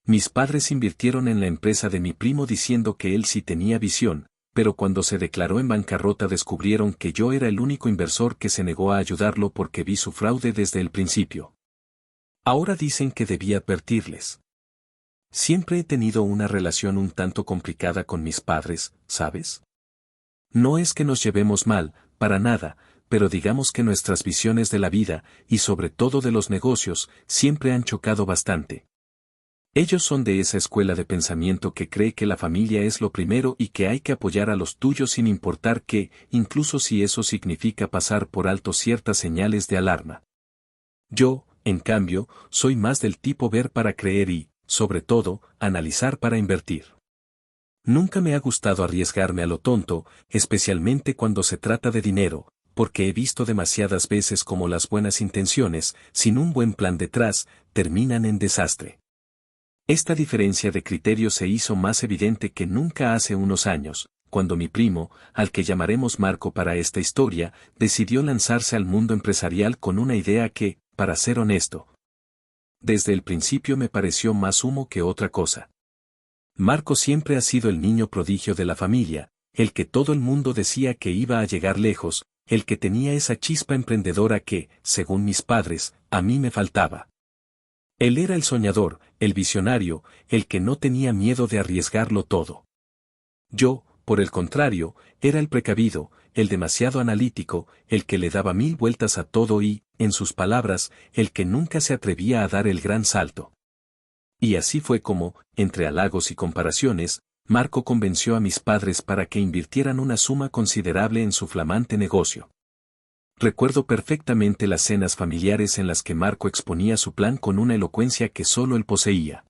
Mis padres invirtieron en la empresa de mi primo diciendo que él sí tenía visión, pero cuando se declaró en bancarrota descubrieron que yo era el único inversor que se negó a ayudarlo porque vi su fraude desde el principio. Ahora dicen que debí advertirles. Siempre he tenido una relación un tanto complicada con mis padres, ¿sabes? No es que nos llevemos mal, para nada, pero digamos que nuestras visiones de la vida, y sobre todo de los negocios, siempre han chocado bastante. Ellos son de esa escuela de pensamiento que cree que la familia es lo primero y que hay que apoyar a los tuyos sin importar qué, incluso si eso significa pasar por alto ciertas señales de alarma. Yo, en cambio, soy más del tipo ver para creer y, sobre todo, analizar para invertir. Nunca me ha gustado arriesgarme a lo tonto, especialmente cuando se trata de dinero, porque he visto demasiadas veces cómo las buenas intenciones, sin un buen plan detrás, terminan en desastre. Esta diferencia de criterio se hizo más evidente que nunca hace unos años, cuando mi primo, al que llamaremos Marco para esta historia, decidió lanzarse al mundo empresarial con una idea que, para ser honesto, desde el principio me pareció más humo que otra cosa. Marco siempre ha sido el niño prodigio de la familia, el que todo el mundo decía que iba a llegar lejos, el que tenía esa chispa emprendedora que, según mis padres, a mí me faltaba. Él era el soñador, el visionario, el que no tenía miedo de arriesgarlo todo. Yo, por el contrario, era el precavido, el demasiado analítico, el que le daba 1000 vueltas a todo y, en sus palabras, el que nunca se atrevía a dar el gran salto. Y así fue como, entre halagos y comparaciones, Marco convenció a mis padres para que invirtieran una suma considerable en su flamante negocio. Recuerdo perfectamente las cenas familiares en las que Marco exponía su plan con una elocuencia que solo él poseía.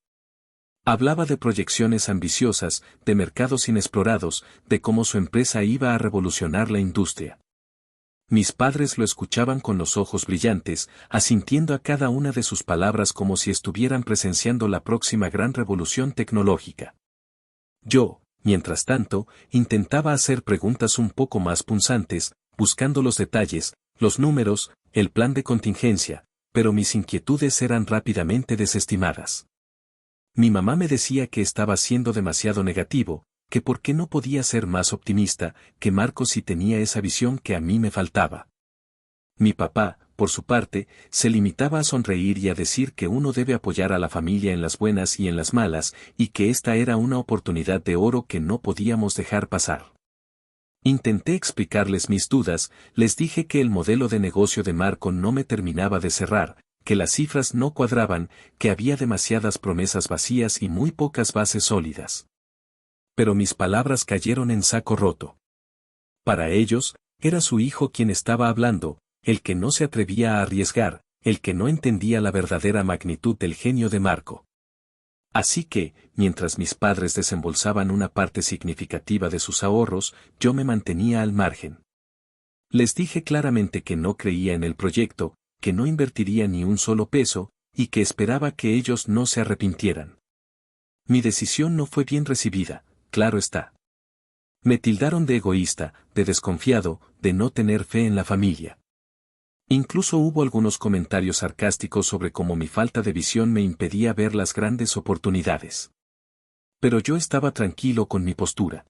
Hablaba de proyecciones ambiciosas, de mercados inexplorados, de cómo su empresa iba a revolucionar la industria. Mis padres lo escuchaban con los ojos brillantes, asintiendo a cada una de sus palabras como si estuvieran presenciando la próxima gran revolución tecnológica. Yo, mientras tanto, intentaba hacer preguntas un poco más punzantes, buscando los detalles, los números, el plan de contingencia, pero mis inquietudes eran rápidamente desestimadas. Mi mamá me decía que estaba siendo demasiado negativo, que por qué no podía ser más optimista, que Marco sí tenía esa visión que a mí me faltaba. Mi papá, por su parte, se limitaba a sonreír y a decir que uno debe apoyar a la familia en las buenas y en las malas, y que esta era una oportunidad de oro que no podíamos dejar pasar. Intenté explicarles mis dudas, les dije que el modelo de negocio de Marco no me terminaba de cerrar, que las cifras no cuadraban, que había demasiadas promesas vacías y muy pocas bases sólidas. Pero mis palabras cayeron en saco roto. Para ellos, era su hijo quien estaba hablando, el que no se atrevía a arriesgar, el que no entendía la verdadera magnitud del genio de Marco. Así que, mientras mis padres desembolsaban una parte significativa de sus ahorros, yo me mantenía al margen. Les dije claramente que no creía en el proyecto, que no invertiría ni un solo peso, y que esperaba que ellos no se arrepintieran. Mi decisión no fue bien recibida, claro está. Me tildaron de egoísta, de desconfiado, de no tener fe en la familia. Incluso hubo algunos comentarios sarcásticos sobre cómo mi falta de visión me impedía ver las grandes oportunidades. Pero yo estaba tranquilo con mi postura.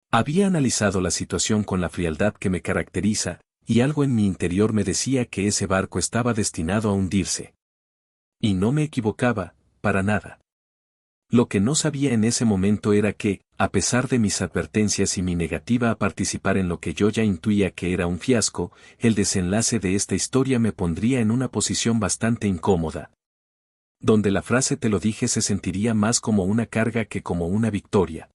Había analizado la situación con la frialdad que me caracteriza, y algo en mi interior me decía que ese barco estaba destinado a hundirse. Y no me equivocaba, para nada. Lo que no sabía en ese momento era que, a pesar de mis advertencias y mi negativa a participar en lo que yo ya intuía que era un fiasco, el desenlace de esta historia me pondría en una posición bastante incómoda, donde la frase "te lo dije" se sentiría más como una carga que como una victoria.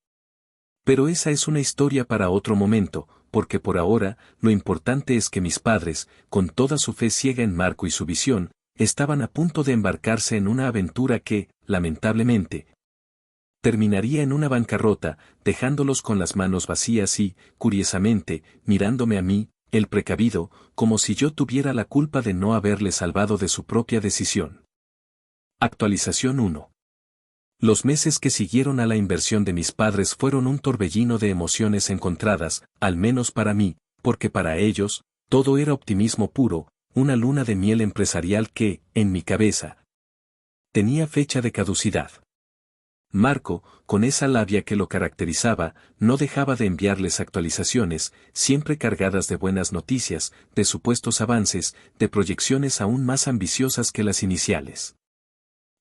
Pero esa es una historia para otro momento, porque por ahora, lo importante es que mis padres, con toda su fe ciega en Marco y su visión, estaban a punto de embarcarse en una aventura que, lamentablemente, terminaría en una bancarrota, dejándolos con las manos vacías y, curiosamente, mirándome a mí, el precavido, como si yo tuviera la culpa de no haberle salvado de su propia decisión. Actualización 1. Los meses que siguieron a la inversión de mis padres fueron un torbellino de emociones encontradas, al menos para mí, porque para ellos, todo era optimismo puro, una luna de miel empresarial que, en mi cabeza, tenía fecha de caducidad. Marco, con esa labia que lo caracterizaba, no dejaba de enviarles actualizaciones, siempre cargadas de buenas noticias, de supuestos avances, de proyecciones aún más ambiciosas que las iniciales.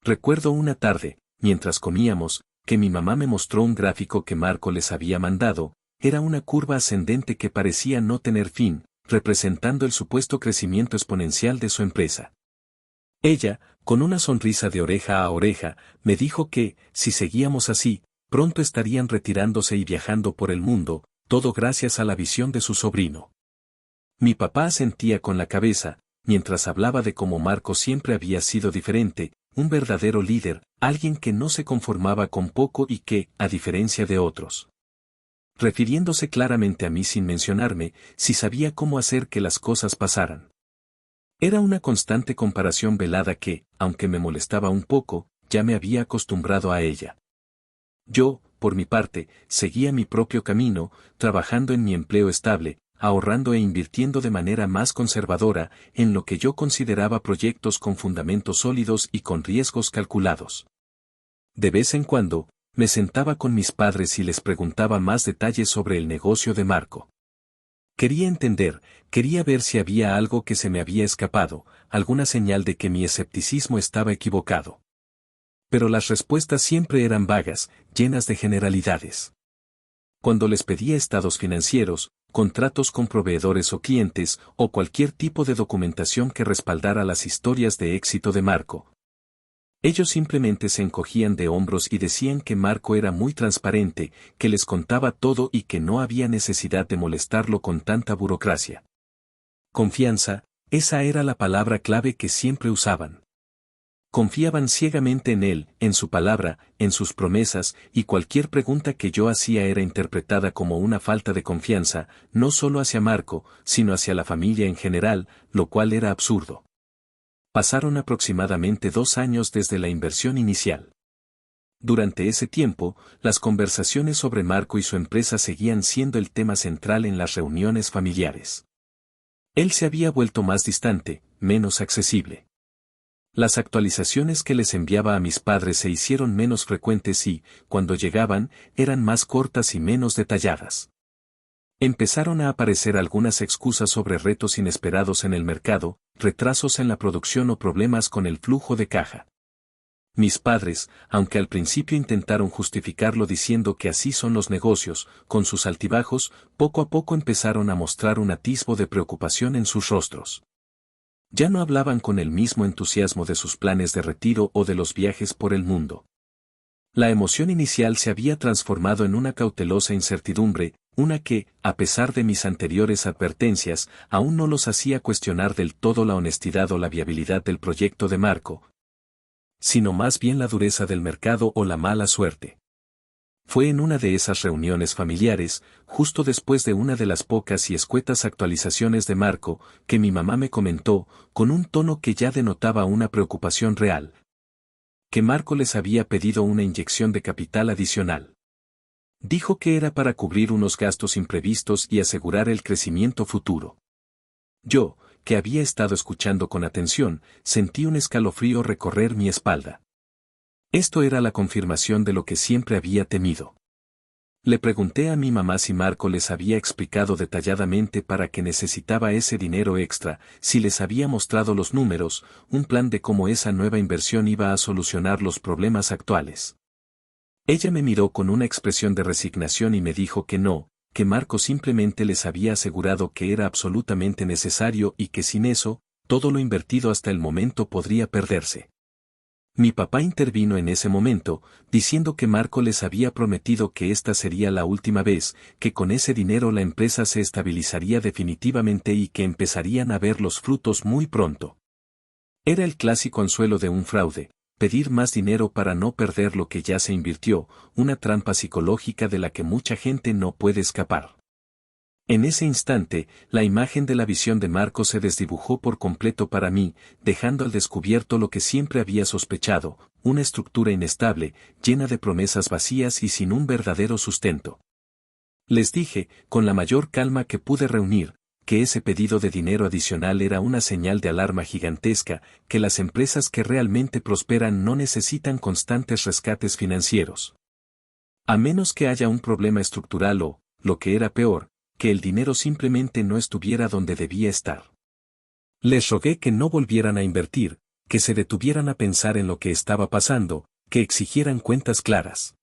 Recuerdo una tarde, mientras comíamos, que mi mamá me mostró un gráfico que Marco les había mandado. Era una curva ascendente que parecía no tener fin, representando el supuesto crecimiento exponencial de su empresa. Ella, con una sonrisa de oreja a oreja, me dijo que, si seguíamos así, pronto estarían retirándose y viajando por el mundo, todo gracias a la visión de su sobrino. Mi papá asentía con la cabeza, mientras hablaba de cómo Marco siempre había sido diferente, un verdadero líder, alguien que no se conformaba con poco y que, a diferencia de otros, refiriéndose claramente a mí sin mencionarme, si sabía cómo hacer que las cosas pasaran. Era una constante comparación velada que, aunque me molestaba un poco, ya me había acostumbrado a ella. Yo, por mi parte, seguía mi propio camino, trabajando en mi empleo estable, ahorrando e invirtiendo de manera más conservadora en lo que yo consideraba proyectos con fundamentos sólidos y con riesgos calculados. De vez en cuando, me sentaba con mis padres y les preguntaba más detalles sobre el negocio de Marco. Quería entender, quería ver si había algo que se me había escapado, alguna señal de que mi escepticismo estaba equivocado. Pero las respuestas siempre eran vagas, llenas de generalidades. Cuando les pedía estados financieros, contratos con proveedores o clientes, o cualquier tipo de documentación que respaldara las historias de éxito de Marco, ellos simplemente se encogían de hombros y decían que Marco era muy transparente, que les contaba todo y que no había necesidad de molestarlo con tanta burocracia. Confianza, esa era la palabra clave que siempre usaban. Confiaban ciegamente en él, en su palabra, en sus promesas, y cualquier pregunta que yo hacía era interpretada como una falta de confianza, no solo hacia Marco, sino hacia la familia en general, lo cual era absurdo. Pasaron aproximadamente 2 años desde la inversión inicial. Durante ese tiempo, las conversaciones sobre Marco y su empresa seguían siendo el tema central en las reuniones familiares. Él se había vuelto más distante, menos accesible. Las actualizaciones que les enviaba a mis padres se hicieron menos frecuentes y, cuando llegaban, eran más cortas y menos detalladas. Empezaron a aparecer algunas excusas sobre retos inesperados en el mercado, retrasos en la producción o problemas con el flujo de caja. Mis padres, aunque al principio intentaron justificarlo diciendo que así son los negocios, con sus altibajos, poco a poco empezaron a mostrar un atisbo de preocupación en sus rostros. Ya no hablaban con el mismo entusiasmo de sus planes de retiro o de los viajes por el mundo. La emoción inicial se había transformado en una cautelosa incertidumbre, una que, a pesar de mis anteriores advertencias, aún no los hacía cuestionar del todo la honestidad o la viabilidad del proyecto de Marco, sino más bien la dureza del mercado o la mala suerte. Fue en una de esas reuniones familiares, justo después de una de las pocas y escuetas actualizaciones de Marco, que mi mamá me comentó, con un tono que ya denotaba una preocupación real, que Marco les había pedido una inyección de capital adicional. Dijo que era para cubrir unos gastos imprevistos y asegurar el crecimiento futuro. Yo, que había estado escuchando con atención, sentí un escalofrío recorrer mi espalda. Esto era la confirmación de lo que siempre había temido. Le pregunté a mi mamá si Marco les había explicado detalladamente para qué necesitaba ese dinero extra, si les había mostrado los números, un plan de cómo esa nueva inversión iba a solucionar los problemas actuales. Ella me miró con una expresión de resignación y me dijo que no, que Marco simplemente les había asegurado que era absolutamente necesario y que sin eso, todo lo invertido hasta el momento podría perderse. Mi papá intervino en ese momento, diciendo que Marco les había prometido que esta sería la última vez, que con ese dinero la empresa se estabilizaría definitivamente y que empezarían a ver los frutos muy pronto. Era el clásico anzuelo de un fraude, pedir más dinero para no perder lo que ya se invirtió, una trampa psicológica de la que mucha gente no puede escapar. En ese instante, la imagen de la visión de Marco se desdibujó por completo para mí, dejando al descubierto lo que siempre había sospechado, una estructura inestable, llena de promesas vacías y sin un verdadero sustento. Les dije, con la mayor calma que pude reunir, que ese pedido de dinero adicional era una señal de alarma gigantesca, que las empresas que realmente prosperan no necesitan constantes rescates financieros. A menos que haya un problema estructural o, lo que era peor, que el dinero simplemente no estuviera donde debía estar. Les rogué que no volvieran a invertir, que se detuvieran a pensar en lo que estaba pasando, que exigieran cuentas claras.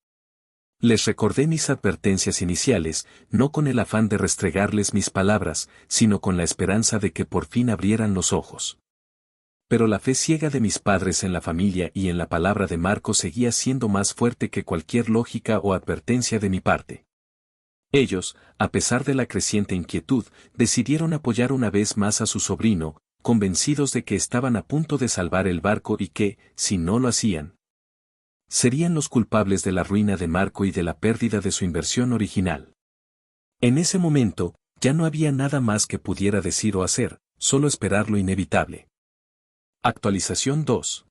Les recordé mis advertencias iniciales, no con el afán de restregarles mis palabras, sino con la esperanza de que por fin abrieran los ojos. Pero la fe ciega de mis padres en la familia y en la palabra de Marco seguía siendo más fuerte que cualquier lógica o advertencia de mi parte. Ellos, a pesar de la creciente inquietud, decidieron apoyar una vez más a su sobrino, convencidos de que estaban a punto de salvar el barco y que, si no lo hacían, serían los culpables de la ruina de Marco y de la pérdida de su inversión original. En ese momento, ya no había nada más que pudiera decir o hacer, solo esperar lo inevitable. Actualización 2.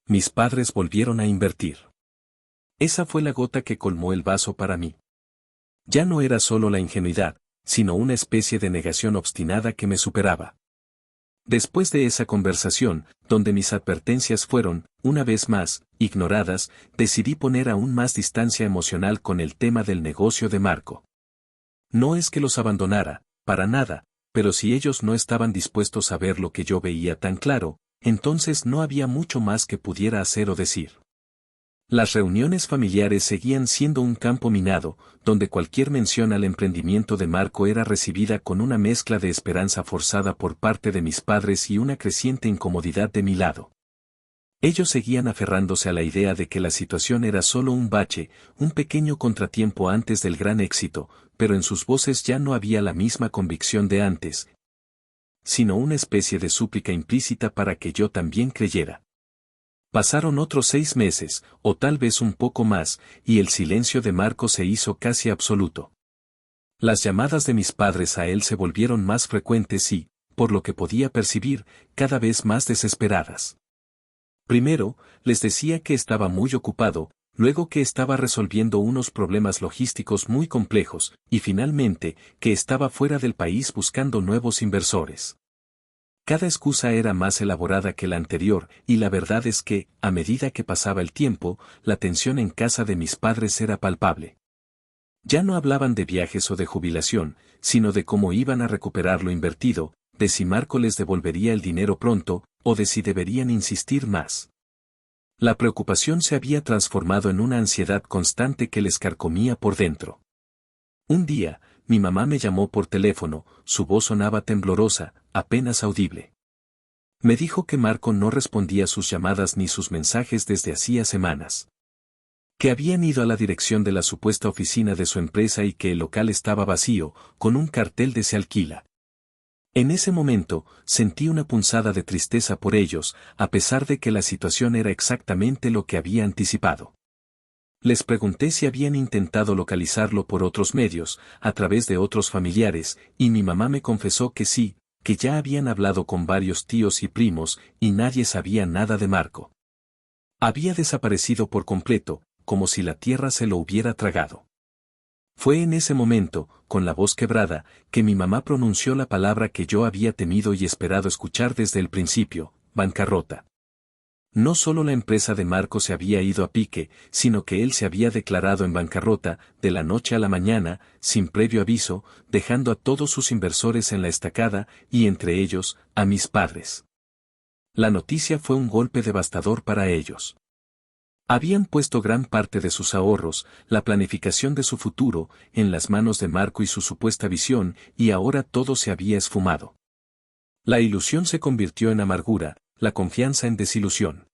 Mis padres volvieron a invertir. Esa fue la gota que colmó el vaso para mí. Ya no era solo la ingenuidad, sino una especie de negación obstinada que me superaba. Después de esa conversación, donde mis advertencias fueron, una vez más, ignoradas, decidí poner aún más distancia emocional con el tema del negocio de Marco. No es que los abandonara, para nada, pero si ellos no estaban dispuestos a ver lo que yo veía tan claro, entonces no había mucho más que pudiera hacer o decir. Las reuniones familiares seguían siendo un campo minado, donde cualquier mención al emprendimiento de Marco era recibida con una mezcla de esperanza forzada por parte de mis padres y una creciente incomodidad de mi lado. Ellos seguían aferrándose a la idea de que la situación era solo un bache, un pequeño contratiempo antes del gran éxito, pero en sus voces ya no había la misma convicción de antes, sino una especie de súplica implícita para que yo también creyera. Pasaron otros 6 meses, o tal vez un poco más, y el silencio de Marco se hizo casi absoluto. Las llamadas de mis padres a él se volvieron más frecuentes y, por lo que podía percibir, cada vez más desesperadas. Primero, les decía que estaba muy ocupado, luego que estaba resolviendo unos problemas logísticos muy complejos, y finalmente, que estaba fuera del país buscando nuevos inversores. Cada excusa era más elaborada que la anterior, y la verdad es que, a medida que pasaba el tiempo, la tensión en casa de mis padres era palpable. Ya no hablaban de viajes o de jubilación, sino de cómo iban a recuperar lo invertido, de si Marco les devolvería el dinero pronto, o de si deberían insistir más. La preocupación se había transformado en una ansiedad constante que les carcomía por dentro. Un día, mi mamá me llamó por teléfono, su voz sonaba temblorosa, apenas audible. Me dijo que Marco no respondía sus llamadas ni sus mensajes desde hacía semanas. Que habían ido a la dirección de la supuesta oficina de su empresa y que el local estaba vacío, con un cartel de se alquila. En ese momento, sentí una punzada de tristeza por ellos, a pesar de que la situación era exactamente lo que había anticipado. Les pregunté si habían intentado localizarlo por otros medios, a través de otros familiares, y mi mamá me confesó que sí, que ya habían hablado con varios tíos y primos, y nadie sabía nada de Marco. Había desaparecido por completo, como si la tierra se lo hubiera tragado. Fue en ese momento, con la voz quebrada, que mi mamá pronunció la palabra que yo había temido y esperado escuchar desde el principio: bancarrota. No solo la empresa de Marco se había ido a pique, sino que él se había declarado en bancarrota, de la noche a la mañana, sin previo aviso, dejando a todos sus inversores en la estacada, y entre ellos, a mis padres. La noticia fue un golpe devastador para ellos. Habían puesto gran parte de sus ahorros, la planificación de su futuro, en las manos de Marco y su supuesta visión, y ahora todo se había esfumado. La ilusión se convirtió en amargura, la confianza en desilusión.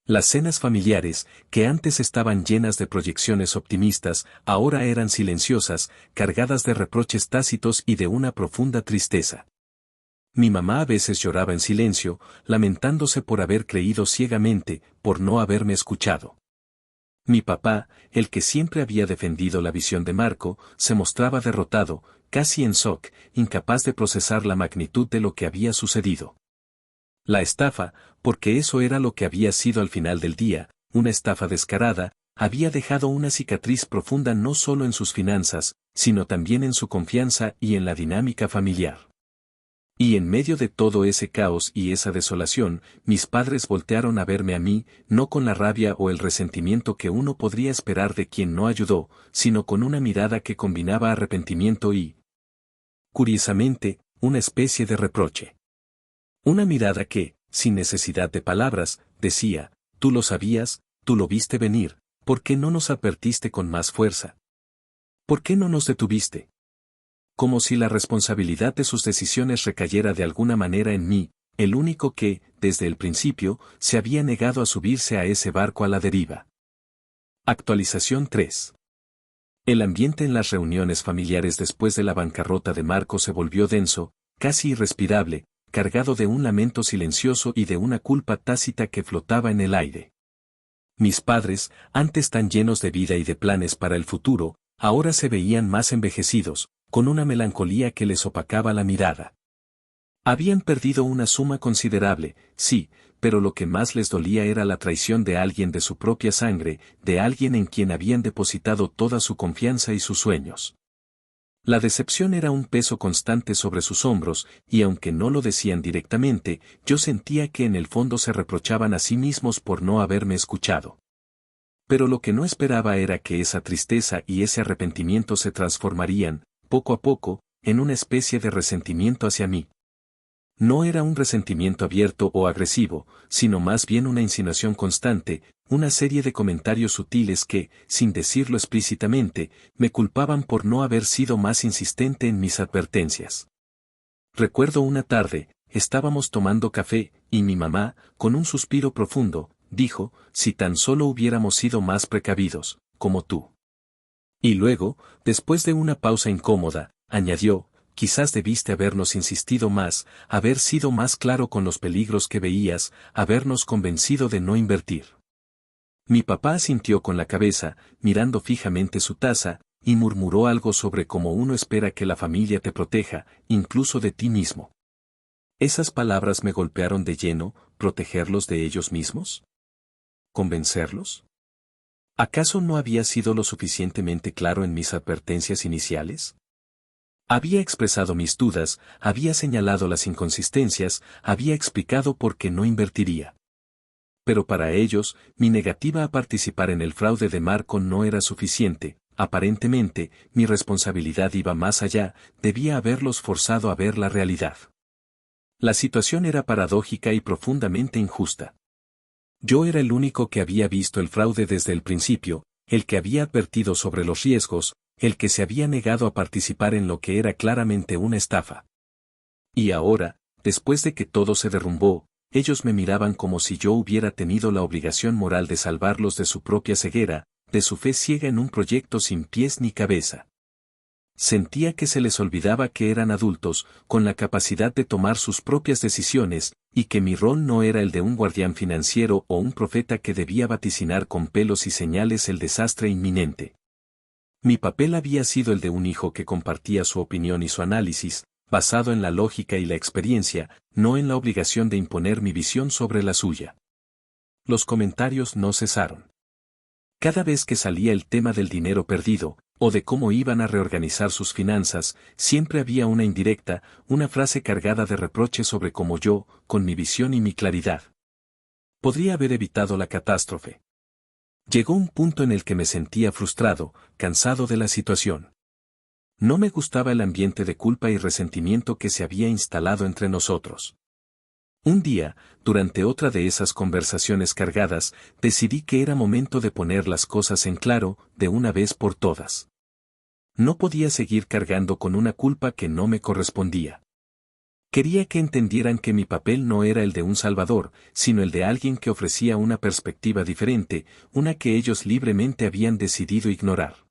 Las cenas familiares, que antes estaban llenas de proyecciones optimistas, ahora eran silenciosas, cargadas de reproches tácitos y de una profunda tristeza. Mi mamá a veces lloraba en silencio, lamentándose por haber creído ciegamente, por no haberme escuchado. Mi papá, el que siempre había defendido la visión de Marco, se mostraba derrotado, casi en shock, incapaz de procesar la magnitud de lo que había sucedido. La estafa, porque eso era lo que había sido al final del día, una estafa descarada, había dejado una cicatriz profunda no solo en sus finanzas, sino también en su confianza y en la dinámica familiar. Y en medio de todo ese caos y esa desolación, mis padres voltearon a verme a mí, no con la rabia o el resentimiento que uno podría esperar de quien no ayudó, sino con una mirada que combinaba arrepentimiento y, curiosamente, una especie de reproche. Una mirada que, sin necesidad de palabras, decía: tú lo sabías, tú lo viste venir, ¿por qué no nos advertiste con más fuerza? ¿Por qué no nos detuviste? Como si la responsabilidad de sus decisiones recayera de alguna manera en mí, el único que, desde el principio, se había negado a subirse a ese barco a la deriva. Actualización 3. El ambiente en las reuniones familiares después de la bancarrota de Marco se volvió denso, casi irrespirable, cargado de un lamento silencioso y de una culpa tácita que flotaba en el aire. Mis padres, antes tan llenos de vida y de planes para el futuro, ahora se veían más envejecidos, con una melancolía que les opacaba la mirada. Habían perdido una suma considerable, sí, pero lo que más les dolía era la traición de alguien de su propia sangre, de alguien en quien habían depositado toda su confianza y sus sueños. La decepción era un peso constante sobre sus hombros, y aunque no lo decían directamente, yo sentía que en el fondo se reprochaban a sí mismos por no haberme escuchado. Pero lo que no esperaba era que esa tristeza y ese arrepentimiento se transformarían, poco a poco, en una especie de resentimiento hacia mí. No era un resentimiento abierto o agresivo, sino más bien una insinuación constante, una serie de comentarios sutiles que, sin decirlo explícitamente, me culpaban por no haber sido más insistente en mis advertencias. Recuerdo una tarde, estábamos tomando café, y mi mamá, con un suspiro profundo, dijo: si tan solo hubiéramos sido más precavidos, como tú. Y luego, después de una pausa incómoda, añadió: quizás debiste habernos insistido más, haber sido más claro con los peligros que veías, habernos convencido de no invertir. Mi papá asintió con la cabeza, mirando fijamente su taza, y murmuró algo sobre cómo uno espera que la familia te proteja, incluso de ti mismo. Esas palabras me golpearon de lleno. ¿Protegerlos de ellos mismos? ¿Convencerlos? ¿Acaso no había sido lo suficientemente claro en mis advertencias iniciales? Había expresado mis dudas, había señalado las inconsistencias, había explicado por qué no invertiría. Pero para ellos, mi negativa a participar en el fraude de Marco no era suficiente. Aparentemente, mi responsabilidad iba más allá, debía haberlos forzado a ver la realidad. La situación era paradójica y profundamente injusta. Yo era el único que había visto el fraude desde el principio, el que había advertido sobre los riesgos, el que se había negado a participar en lo que era claramente una estafa. Y ahora, después de que todo se derrumbó, ellos me miraban como si yo hubiera tenido la obligación moral de salvarlos de su propia ceguera, de su fe ciega en un proyecto sin pies ni cabeza. Sentía que se les olvidaba que eran adultos, con la capacidad de tomar sus propias decisiones, y que mi rol no era el de un guardián financiero o un profeta que debía vaticinar con pelos y señales el desastre inminente. Mi papel había sido el de un hijo que compartía su opinión y su análisis, basado en la lógica y la experiencia, no en la obligación de imponer mi visión sobre la suya. Los comentarios no cesaron. Cada vez que salía el tema del dinero perdido, o de cómo iban a reorganizar sus finanzas, siempre había una indirecta, una frase cargada de reproche sobre cómo yo, con mi visión y mi claridad, podría haber evitado la catástrofe. Llegó un punto en el que me sentía frustrado, cansado de la situación. No me gustaba el ambiente de culpa y resentimiento que se había instalado entre nosotros. Un día, durante otra de esas conversaciones cargadas, decidí que era momento de poner las cosas en claro, de una vez por todas. No podía seguir cargando con una culpa que no me correspondía. Quería que entendieran que mi papel no era el de un salvador, sino el de alguien que ofrecía una perspectiva diferente, una que ellos libremente habían decidido ignorar.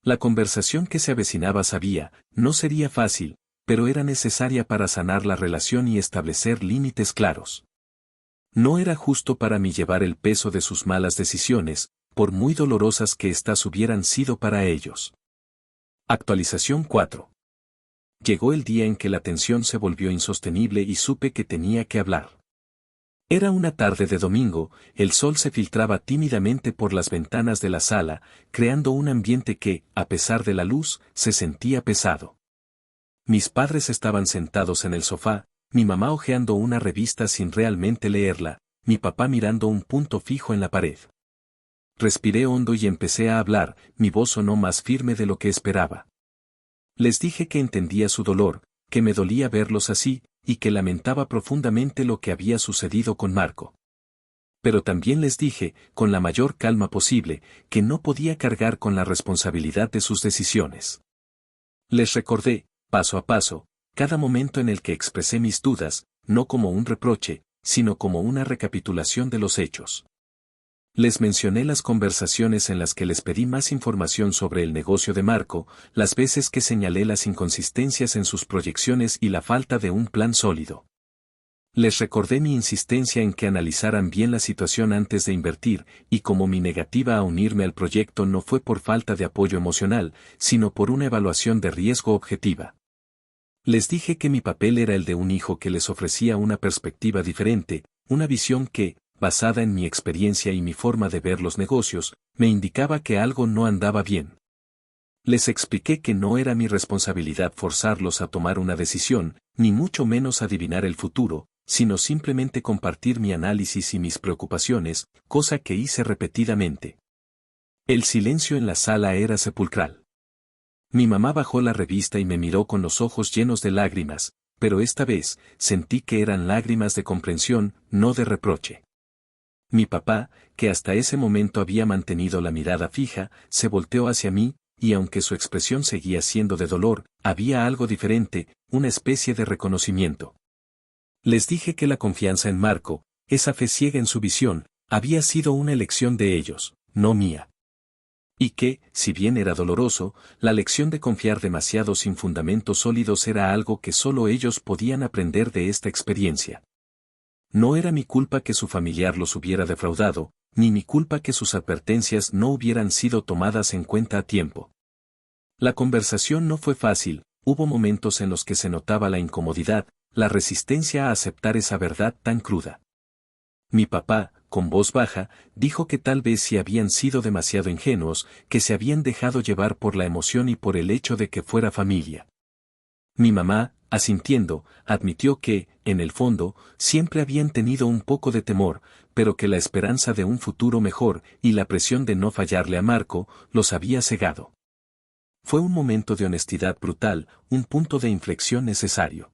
La conversación que se avecinaba sabía, no sería fácil, pero era necesaria para sanar la relación y establecer límites claros. No era justo para mí llevar el peso de sus malas decisiones, por muy dolorosas que éstas hubieran sido para ellos. Actualización 4. Llegó el día en que la tensión se volvió insostenible y supe que tenía que hablar. Era una tarde de domingo, el sol se filtraba tímidamente por las ventanas de la sala, creando un ambiente que, a pesar de la luz, se sentía pesado. Mis padres estaban sentados en el sofá, mi mamá hojeando una revista sin realmente leerla, mi papá mirando un punto fijo en la pared. Respiré hondo y empecé a hablar, mi voz sonó más firme de lo que esperaba. Les dije que entendía su dolor, que me dolía verlos así, y que lamentaba profundamente lo que había sucedido con Marco. Pero también les dije, con la mayor calma posible, que no podía cargar con la responsabilidad de sus decisiones. Les recordé, paso a paso, cada momento en el que expresé mis dudas, no como un reproche, sino como una recapitulación de los hechos. Les mencioné las conversaciones en las que les pedí más información sobre el negocio de Marco, las veces que señalé las inconsistencias en sus proyecciones y la falta de un plan sólido. Les recordé mi insistencia en que analizaran bien la situación antes de invertir, y como mi negativa a unirme al proyecto no fue por falta de apoyo emocional, sino por una evaluación de riesgo objetiva. Les dije que mi papel era el de un hijo que les ofrecía una perspectiva diferente, una visión que, basada en mi experiencia y mi forma de ver los negocios, me indicaba que algo no andaba bien. Les expliqué que no era mi responsabilidad forzarlos a tomar una decisión, ni mucho menos adivinar el futuro, sino simplemente compartir mi análisis y mis preocupaciones, cosa que hice repetidamente. El silencio en la sala era sepulcral. Mi mamá bajó la revista y me miró con los ojos llenos de lágrimas, pero esta vez sentí que eran lágrimas de comprensión, no de reproche. Mi papá, que hasta ese momento había mantenido la mirada fija, se volteó hacia mí, y aunque su expresión seguía siendo de dolor, había algo diferente, una especie de reconocimiento. Les dije que la confianza en Marco, esa fe ciega en su visión, había sido una elección de ellos, no mía. Y que, si bien era doloroso, la lección de confiar demasiado sin fundamentos sólidos era algo que solo ellos podían aprender de esta experiencia. No era mi culpa que su familiar los hubiera defraudado, ni mi culpa que sus advertencias no hubieran sido tomadas en cuenta a tiempo. La conversación no fue fácil, hubo momentos en los que se notaba la incomodidad, la resistencia a aceptar esa verdad tan cruda. Mi papá, con voz baja, dijo que tal vez si habían sido demasiado ingenuos, que se habían dejado llevar por la emoción y por el hecho de que fuera familia. Mi mamá, asintiendo, admitió que, en el fondo, siempre habían tenido un poco de temor, pero que la esperanza de un futuro mejor y la presión de no fallarle a Marco, los había cegado. Fue un momento de honestidad brutal, un punto de inflexión necesario.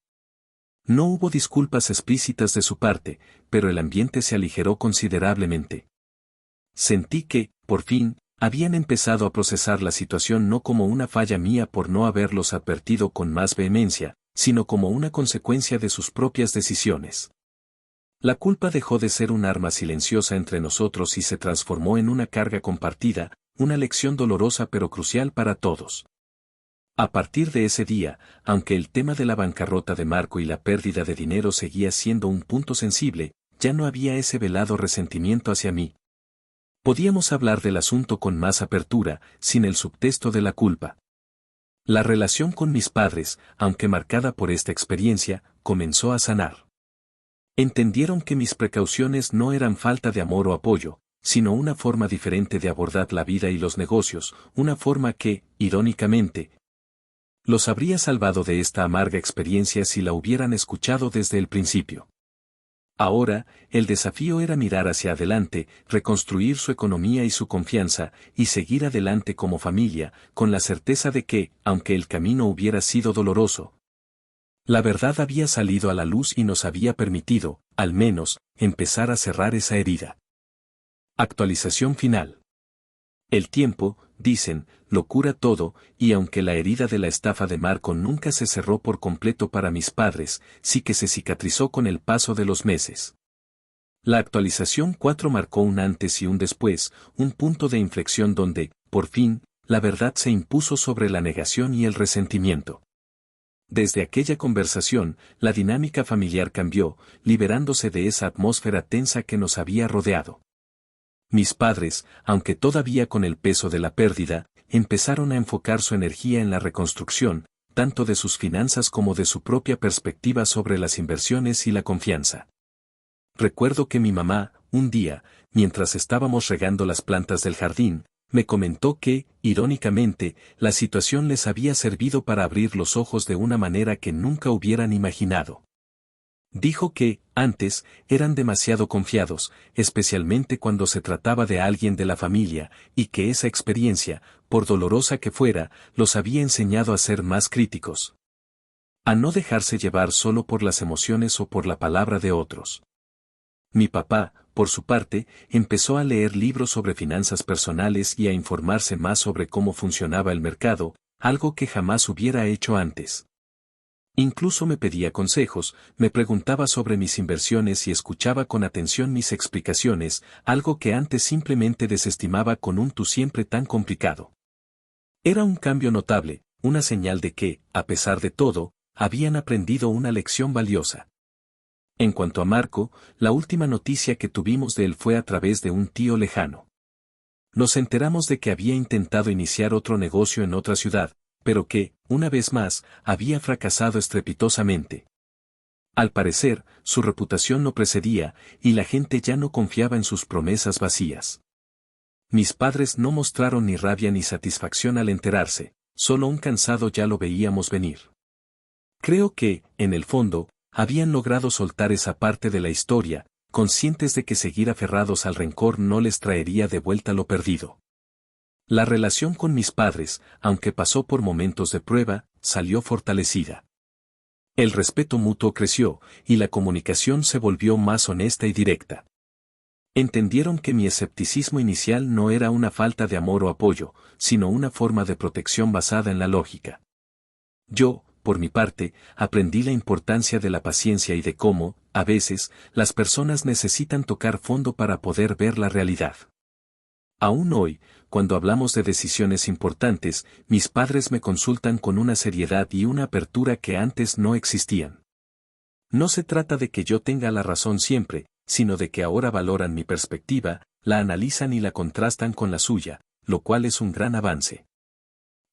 No hubo disculpas explícitas de su parte, pero el ambiente se aligeró considerablemente. Sentí que, por fin, habían empezado a procesar la situación no como una falla mía por no haberlos advertido con más vehemencia, sino como una consecuencia de sus propias decisiones. La culpa dejó de ser un arma silenciosa entre nosotros y se transformó en una carga compartida, una lección dolorosa pero crucial para todos. A partir de ese día, aunque el tema de la bancarrota de Marco y la pérdida de dinero seguía siendo un punto sensible, ya no había ese velado resentimiento hacia mí. Podíamos hablar del asunto con más apertura, sin el subtexto de la culpa. La relación con mis padres, aunque marcada por esta experiencia, comenzó a sanar. Entendieron que mis precauciones no eran falta de amor o apoyo, sino una forma diferente de abordar la vida y los negocios, una forma que, irónicamente, los habría salvado de esta amarga experiencia si la hubieran escuchado desde el principio. Ahora, el desafío era mirar hacia adelante, reconstruir su economía y su confianza, y seguir adelante como familia, con la certeza de que, aunque el camino hubiera sido doloroso, la verdad había salido a la luz y nos había permitido, al menos, empezar a cerrar esa herida. Actualización final. El tiempo, dicen, lo cura todo, y aunque la herida de la estafa de Marco nunca se cerró por completo para mis padres, sí que se cicatrizó con el paso de los meses. La actualización 4 marcó un antes y un después, un punto de inflexión donde, por fin, la verdad se impuso sobre la negación y el resentimiento. Desde aquella conversación, la dinámica familiar cambió, liberándose de esa atmósfera tensa que nos había rodeado. Mis padres, aunque todavía con el peso de la pérdida, empezaron a enfocar su energía en la reconstrucción, tanto de sus finanzas como de su propia perspectiva sobre las inversiones y la confianza. Recuerdo que mi mamá, un día, mientras estábamos regando las plantas del jardín, me comentó que, irónicamente, la situación les había servido para abrir los ojos de una manera que nunca hubieran imaginado. Dijo que, antes, eran demasiado confiados, especialmente cuando se trataba de alguien de la familia, y que esa experiencia, por dolorosa que fuera, los había enseñado a ser más críticos. A no dejarse llevar solo por las emociones o por la palabra de otros. Mi papá, por su parte, empezó a leer libros sobre finanzas personales y a informarse más sobre cómo funcionaba el mercado, algo que jamás hubiera hecho antes. Incluso me pedía consejos, me preguntaba sobre mis inversiones y escuchaba con atención mis explicaciones, algo que antes simplemente desestimaba con un tú siempre tan complicado. Era un cambio notable, una señal de que, a pesar de todo, habían aprendido una lección valiosa. En cuanto a Marco, la última noticia que tuvimos de él fue a través de un tío lejano. Nos enteramos de que había intentado iniciar otro negocio en otra ciudad, pero que, una vez más, había fracasado estrepitosamente. Al parecer, su reputación no precedía, y la gente ya no confiaba en sus promesas vacías. Mis padres no mostraron ni rabia ni satisfacción al enterarse, solo un cansado ya lo veíamos venir. Creo que, en el fondo, habían logrado soltar esa parte de la historia, conscientes de que seguir aferrados al rencor no les traería de vuelta lo perdido. La relación con mis padres, aunque pasó por momentos de prueba, salió fortalecida. El respeto mutuo creció, y la comunicación se volvió más honesta y directa. Entendieron que mi escepticismo inicial no era una falta de amor o apoyo, sino una forma de protección basada en la lógica. Yo, por mi parte, aprendí la importancia de la paciencia y de cómo, a veces, las personas necesitan tocar fondo para poder ver la realidad. Aún hoy, cuando hablamos de decisiones importantes, mis padres me consultan con una seriedad y una apertura que antes no existían. No se trata de que yo tenga la razón siempre, sino de que ahora valoran mi perspectiva, la analizan y la contrastan con la suya, lo cual es un gran avance.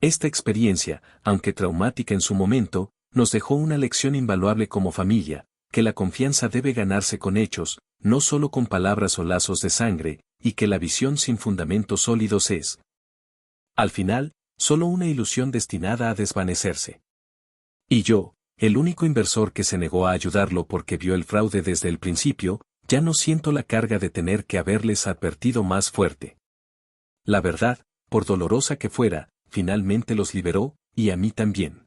Esta experiencia, aunque traumática en su momento, nos dejó una lección invaluable como familia, que la confianza debe ganarse con hechos, no solo con palabras o lazos de sangre, y que la visión sin fundamentos sólidos es, al final, solo una ilusión destinada a desvanecerse. Y yo, el único inversor que se negó a ayudarlo porque vio el fraude desde el principio, ya no siento la carga de tener que haberles advertido más fuerte. La verdad, por dolorosa que fuera, finalmente los liberó, y a mí también.